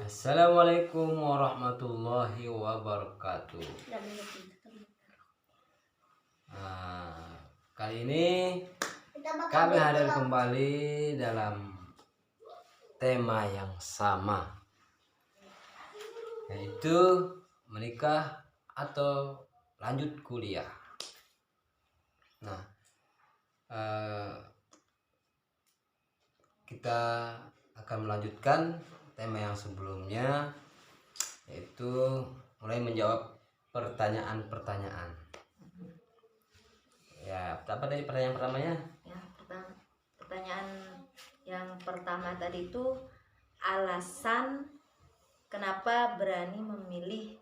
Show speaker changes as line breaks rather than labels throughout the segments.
Assalamualaikum warahmatullahi wabarakatuh. Kali ini kami hadir kembali dalam tema yang sama, yaitu menikah atau lanjut kuliah. Nah, kita akan melanjutkan tema yang sebelumnya, yaitu mulai menjawab pertanyaan-pertanyaan. Ya, apa tadi pertanyaan pertamanya?
Ya, pertanyaan yang pertama tadi itu alasan kenapa berani memilih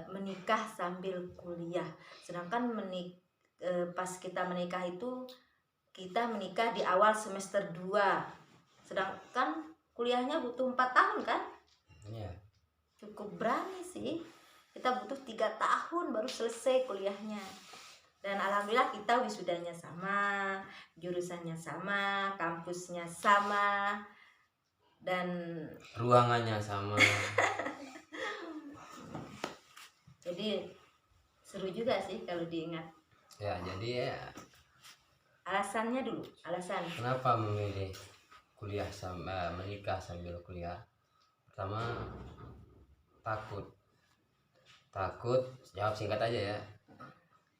menikah sambil kuliah. Sedangkan pas kita menikah itu kita menikah di awal semester 2. Sedangkan kuliahnya butuh 4 tahun kan?
Iya.
Cukup berani sih. Kita butuh 3 tahun baru selesai kuliahnya. Dan alhamdulillah kita wisudanya sama, jurusannya sama, kampusnya sama, dan
ruangannya sama.
Jadi seru juga sih kalau diingat.
Ya, jadi ya,
alasannya dulu, alasan
kenapa memilih kuliah menikah sambil kuliah? Pertama, takut, jawab singkat aja ya.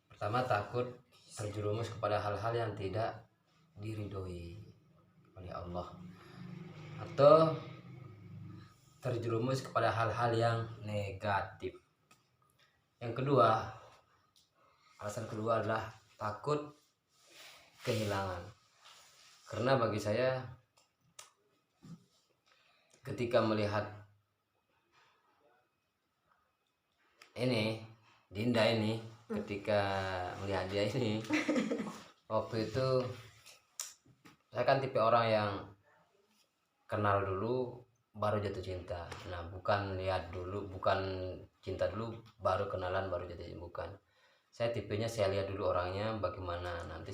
Pertama, takut terjerumus kepada hal-hal yang tidak diridhoi oleh Allah, atau terjerumus kepada hal-hal yang negatif. Yang kedua, alasan kedua adalah takut kehilangan. Karena bagi saya, ketika melihat ini Dinda ini, ketika melihat dia ini, waktu itu saya kan tipe orang yang kenal dulu baru jatuh cinta. Nah, bukan lihat dulu, bukan cinta dulu baru kenalan baru jatuh cinta, bukan. Saya tipenya, saya lihat dulu orangnya bagaimana, nanti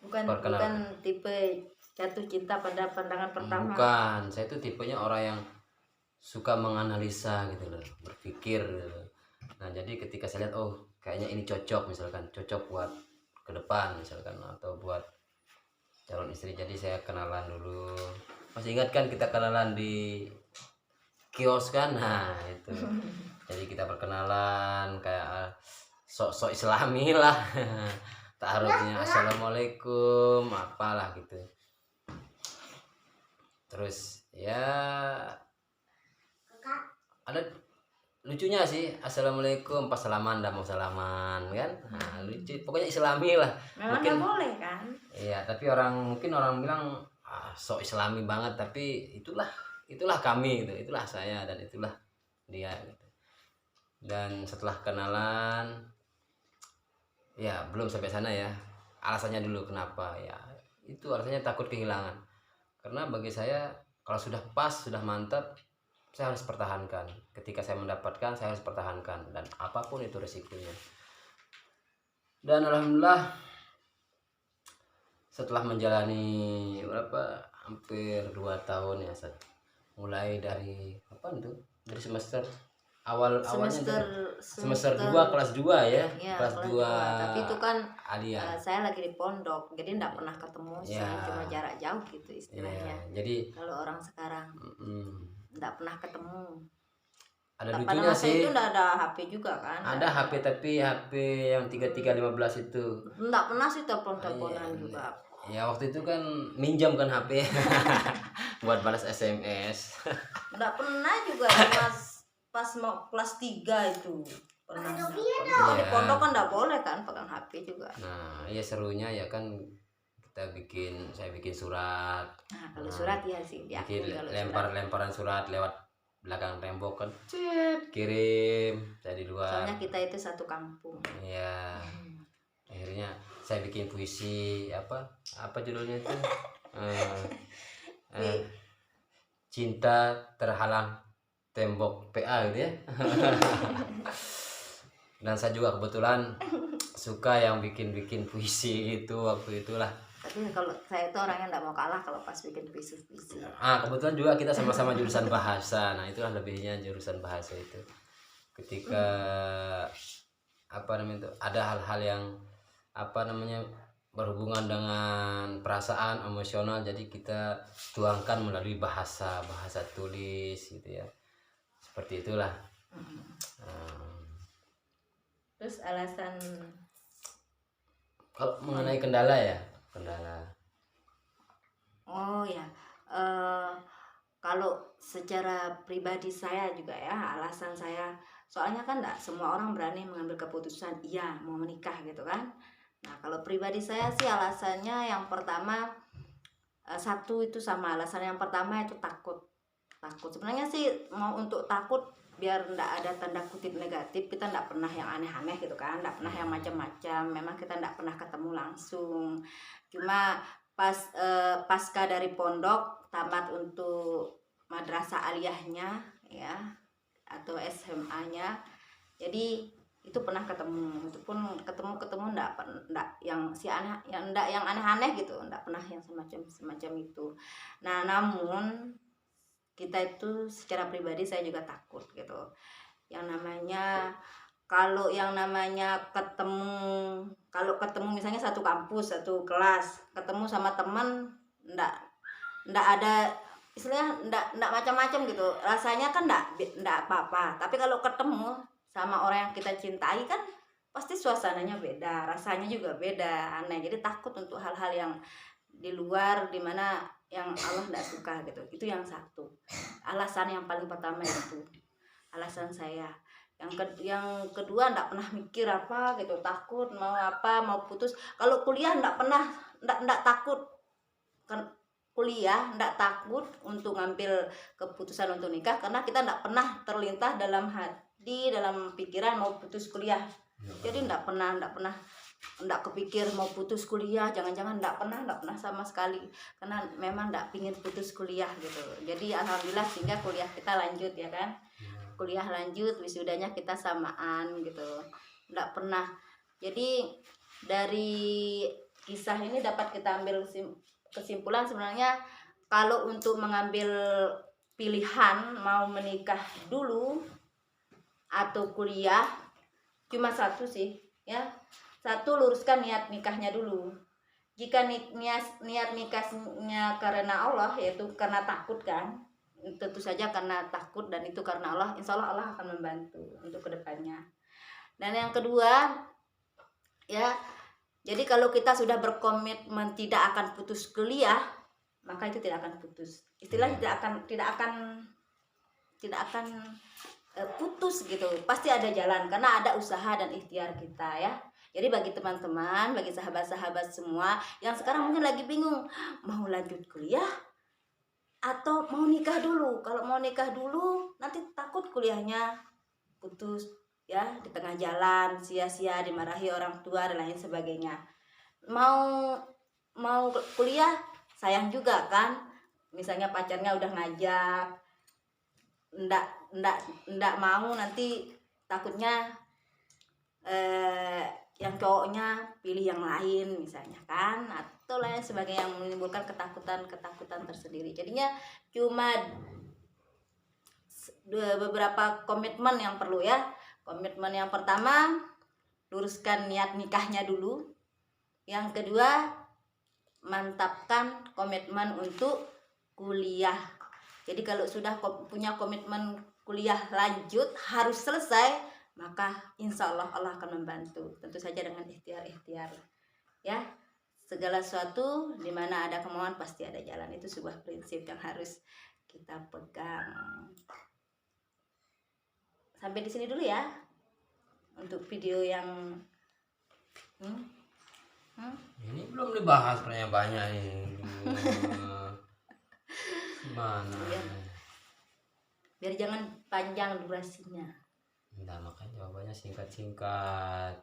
bukan tipe jatuh cinta pada pandangan pertama.
Bukan, saya itu tipenya orang yang suka menganalisa gitu loh, berpikir gitu. Nah, jadi ketika saya lihat, oh kayaknya ini cocok, misalkan cocok buat ke depan misalkan, atau buat calon istri, jadi saya kenalan dulu. Masih ingat kan kita kenalan di kios kan? Nah itu. Jadi kita perkenalan kayak sok-sok islami lah. Taruhnya assalamualaikum apalah gitu. Terus ya ada lucunya sih, assalamualaikum pas salaman, dah mau salaman kan. Nah, lucu, pokoknya islami lah.
Memang
mungkin
boleh kan?
Iya, tapi mungkin orang bilang sok islami banget, tapi itulah kami gitu, itulah saya dan itulah dia gitu. Dan setelah kenalan, ya belum sampai sana ya, alasannya dulu kenapa ya, itu alasannya takut kehilangan. Karena bagi saya, kalau sudah pas, sudah mantap, saya harus pertahankan. Ketika saya mendapatkan, saya harus pertahankan, dan apapun itu resikonya. Dan alhamdulillah, setelah menjalani hampir 2 tahun ya, mulai dari dari semester awalnya semester 2 kelas 2 ya, kelas 2.
Tapi itu kan
Alia.
Saya lagi di pondok, jadi enggak pernah ketemu sih, cuma jarak jauh gitu istilahnya.
Jadi
kalau orang sekarang enggak pernah ketemu.
Ada lucunya sih.
Itu enggak ada HP juga kan?
Ada HP, tapi HP yang 3315 itu.
Enggak pernah sih telepon-teleponan juga.
Ya waktu itu kan minjam kan HP buat balas SMS.
Enggak pernah juga pas mau kelas 3 itu pernah. Di pondok kan enggak boleh kan pegang HP juga.
Nah, iya serunya ya kan, saya bikin surat.
Nah, kalau surat ya sih
bikin lemparan surat lewat belakang tembok kan, kirim saya di luar.
Soalnya kita itu satu kampung.
Iya. Akhirnya saya bikin puisi, apa judulnya itu, cinta terhalang tembok PA gitu ya. Dan saya juga kebetulan suka yang bikin puisi itu waktu itulah.
Tapi kalau saya itu orangnya nggak mau kalah kalau pas bikin puisi.
Kebetulan juga kita sama-sama jurusan bahasa. Nah, itulah lebihnya jurusan bahasa itu. Ketika apa namanya itu, ada hal-hal yang apa namanya berhubungan dengan perasaan emosional, jadi kita tuangkan melalui bahasa tulis gitu ya. Seperti itulah.
Terus alasan
Kalau mengenai kendala ya,
oh ya, kalau secara pribadi saya juga ya, alasan saya, soalnya kan enggak semua orang berani mengambil keputusan iya mau menikah gitu kan. Nah kalau pribadi saya sih alasannya yang pertama, satu itu sama, alasan yang pertama itu takut. Sebenarnya sih mau untuk takut biar ndak ada tanda kutip negatif, kita ndak pernah yang aneh-aneh gitu kan, ndak pernah yang macam-macam, memang kita ndak pernah ketemu langsung. Cuma pasca dari pondok tamat untuk madrasah aliyahnya ya atau SMA-nya, jadi itu pernah ketemu, itu pun ketemu ndak yang si aneh, yang ndak yang aneh-aneh gitu, ndak pernah yang semacam itu. Nah namun kita itu secara pribadi saya juga takut gitu, yang namanya kalau yang namanya kalau ketemu misalnya satu kampus satu kelas, ketemu sama teman ndak ada istilahnya ndak macam-macam gitu rasanya kan, ndak apa-apa. Tapi kalau ketemu sama orang yang kita cintai kan pasti suasananya beda, rasanya juga beda, aneh. Jadi takut untuk hal-hal yang di luar, dimana yang Allah ndak suka gitu. Itu yang satu alasan yang paling pertama, itu alasan saya. Yang kedua ndak pernah mikir apa gitu, takut mau putus. Kalau kuliah ndak pernah, ndak takut kan, kuliah ndak takut untuk ngambil keputusan untuk nikah, karena kita ndak pernah terlintas dalam hati, dalam pikiran mau putus kuliah. Jadi ndak pernah ndak kepikir mau putus kuliah, jangan-jangan ndak pernah sama sekali, karena memang ndak pingin putus kuliah gitu. Jadi alhamdulillah sehingga kuliah kita lanjut ya kan, kuliah lanjut, wisudanya kita samaan gitu, ndak pernah. Jadi dari kisah ini dapat kita ambil kesimpulan, sebenarnya kalau untuk mengambil pilihan mau menikah dulu atau kuliah, cuma satu sih ya, satu, luruskan niat nikahnya dulu. Jika niat nikahnya karena Allah, yaitu karena takut kan, tentu saja karena takut dan itu karena Allah, insya Allah Allah akan membantu untuk kedepannya. Dan yang kedua ya, jadi kalau kita sudah berkomitmen tidak akan putus kuliah, maka itu tidak akan putus. Istilahnya tidak akan putus gitu. Pasti ada jalan karena ada usaha dan ikhtiar kita ya. Jadi bagi teman-teman, bagi sahabat-sahabat semua yang sekarang mungkin lagi bingung mau lanjut kuliah atau mau nikah dulu. Kalau mau nikah dulu nanti takut kuliahnya putus ya, di tengah jalan sia-sia, dimarahi orang tua dan lain sebagainya. Mau kuliah sayang juga kan, misalnya pacarnya udah ngajak, ndak mau, nanti takutnya yang cowoknya pilih yang lain misalnya kan, atau lain sebagainya, yang menimbulkan ketakutan tersendiri. Jadinya cuma beberapa komitmen yang perlu ya. Komitmen yang pertama, luruskan niat nikahnya dulu. Yang kedua, mantapkan komitmen untuk kuliah. Jadi kalau sudah punya komitmen kuliah lanjut harus selesai, maka insya Allah Allah akan membantu. Tentu saja dengan ikhtiar ya. Segala sesuatu di mana ada kemauan pasti ada jalan. Itu sebuah prinsip yang harus kita pegang. Sampai di sini dulu ya untuk video yang
ini belum dibahas sebenarnya banyak ini. Gimana?
Biar jangan panjang durasinya.
Nah, makanya jawabannya singkat.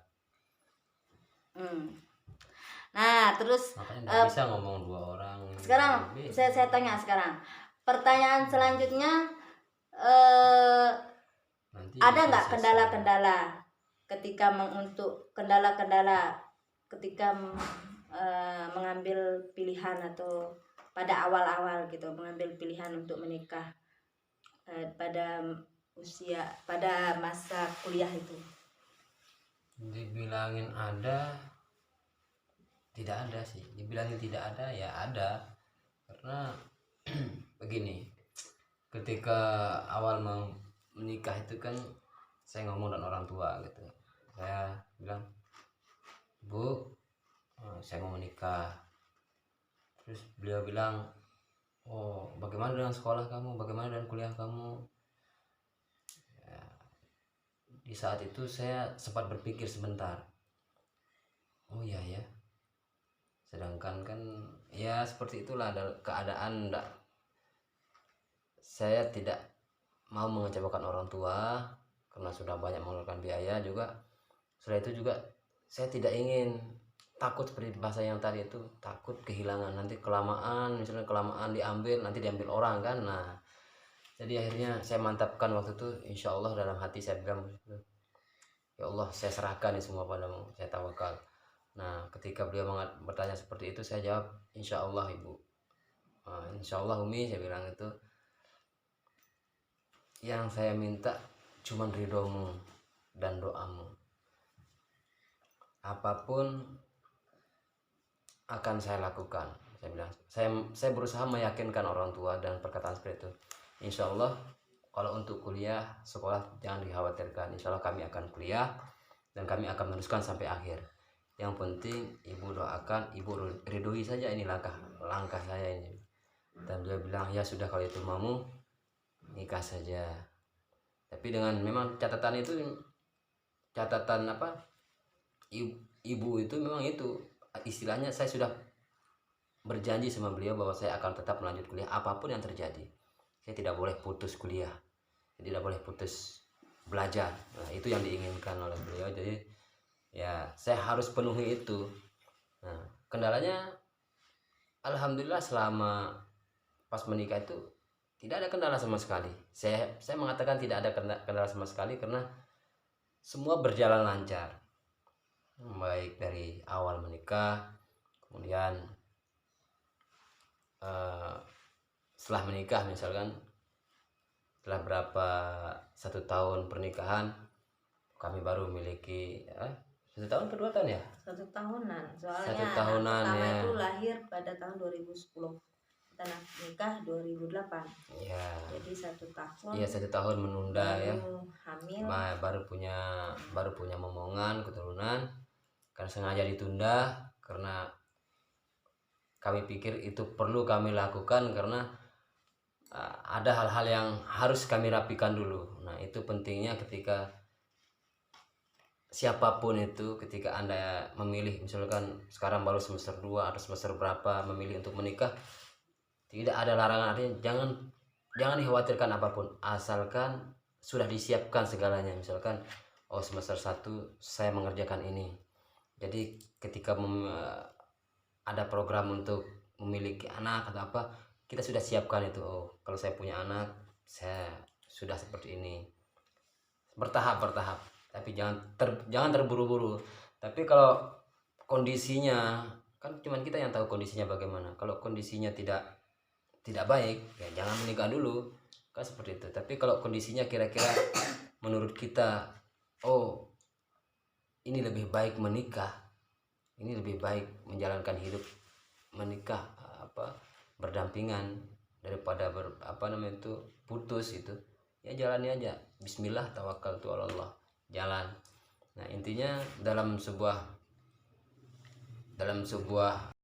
Nah, terus
makanya nggak bisa ngomong dua orang.
Sekarang saya tanya sekarang. Pertanyaan selanjutnya, ada nggak kendala-kendala ketika ketika mengambil pilihan atau pada awal-awal gitu mengambil pilihan untuk menikah pada masa kuliah itu?
Dibilangin ada, tidak ada sih. Dibilangin tidak ada, ya ada. Karena begini, ketika awal mau menikah itu kan saya ngomong dengan orang tua gitu. Saya bilang, Bu, saya mau menikah. Terus beliau bilang, oh bagaimana dengan sekolah kamu, bagaimana dengan kuliah kamu? Ya, di saat itu saya sempat berpikir sebentar, oh iya ya, sedangkan kan ya seperti itulah ada keadaan. Saya tidak mau mengecewakan orang tua karena sudah banyak mengeluarkan biaya juga. Setelah itu juga saya tidak ingin, takut seperti bahasa yang tadi itu, takut kehilangan, nanti kelamaan, misalnya kelamaan diambil, nanti diambil orang kan. Nah, jadi akhirnya saya mantapkan waktu itu, insya Allah dalam hati saya bilang, ya Allah saya serahkan ini semua padamu, saya tawakal. Nah, ketika beliau bertanya seperti itu, saya jawab, insya Allah Ibu, insya Allah Umi, saya bilang itu, yang saya minta cuman ridhomu dan doamu, apapun akan saya lakukan. Saya bilang, saya berusaha meyakinkan orang tua dan perkataan seperti itu. Insya Allah kalau untuk kuliah sekolah jangan dikhawatirkan, insya Allah kami akan kuliah dan kami akan meneruskan sampai akhir. Yang penting ibu doakan, ibu ridhoi saja ini langkah saya ini. Dan dia bilang, ya sudah kalau itu maumu, nikah saja. Tapi dengan memang catatan itu, catatan apa, ibu itu memang itu istilahnya, saya sudah berjanji sama beliau bahwa saya akan tetap melanjut kuliah apapun yang terjadi. Saya tidak boleh putus kuliah, saya tidak boleh putus belajar. Nah, itu yang diinginkan oleh beliau. Jadi ya saya harus penuhi itu. Nah, kendalanya alhamdulillah selama pas menikah itu tidak ada kendala sama sekali. Saya mengatakan tidak ada kendala sama sekali karena semua berjalan lancar, baik dari awal menikah, kemudian setelah menikah, misalkan setelah berapa 1 tahun pernikahan kami baru memiliki 1 tahun per 2 tahun ya,
1 tahunan, soalnya
1 tahunan
anak pertama
ya.
itu lahir pada tahun 2010, kita nikah 2008
Ya,
jadi 1 tahun.
iya 1 tahun menunda ya,
baru hamil.
baru punya momongan keturunan, karena sengaja ditunda karena kami pikir itu perlu kami lakukan karena ada hal-hal yang harus kami rapikan dulu. Nah, itu pentingnya ketika siapapun itu, ketika Anda memilih, misalkan sekarang baru semester 2 atau semester berapa memilih untuk menikah, tidak ada larangan, artinya jangan dikhawatirkan apapun, asalkan sudah disiapkan segalanya. Misalkan oh semester 1 saya mengerjakan ini, jadi ketika ada program untuk memiliki anak atau apa, kita sudah siapkan itu. Oh, kalau saya punya anak, saya sudah seperti ini, bertahap, tapi jangan terburu-buru. Tapi kalau kondisinya, kan cuman kita yang tahu kondisinya bagaimana. Kalau kondisinya tidak baik, ya jangan menikah dulu, kan seperti itu. Tapi kalau kondisinya kira-kira menurut kita, oh ini lebih baik menikah, ini lebih baik menjalankan hidup menikah berdampingan daripada putus itu, ya jalani aja, bismillah tawakkaltu ala Allah, jalan. Nah, intinya dalam sebuah